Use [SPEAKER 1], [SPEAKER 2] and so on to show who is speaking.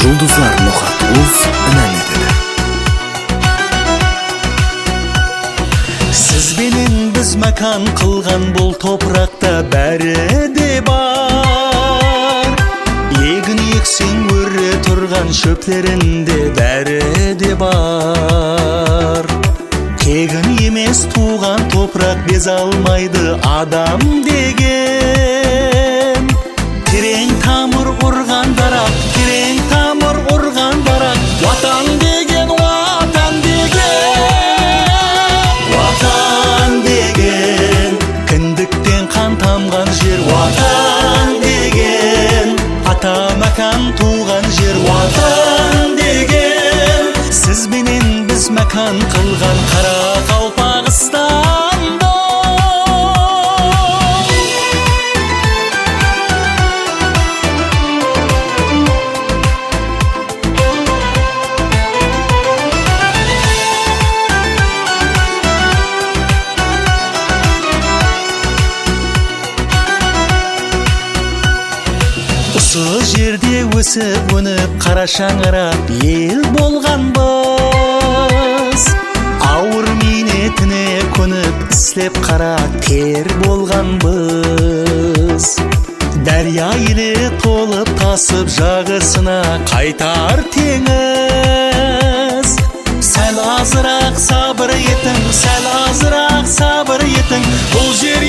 [SPEAKER 1] Жұлдызлар Ноқат Уз әнән етеді.
[SPEAKER 2] Сізбенен біз мәкан қылған бұл топырақта бәрі де бар. Егін ексең өре тұрған шөплерінде бәрі де бар. Тегін емес туған топырақ без алмайды адам деген. Терең тамыр ұрған дарақ, терең тамыр ұрған дарақ. Ватан деген, ватан деген, ватан деген. Кіндіктен қан тамған жер, ватан деген. Ата мәкан туған жер, ватан деген. Сізбенен біз мәкан қылған қара Қалпағыстанда. Осы жерде өсіп өніп қара шаңырақ ел болғанбыз. Ауыр минетіне көніп істеп қара тер болғанбыз. Дәрия елі толып тасып жағысына қайтар теңіз. Сәл азырақ сабыр етің, сәл азырақ сабыр етің. Бұл жер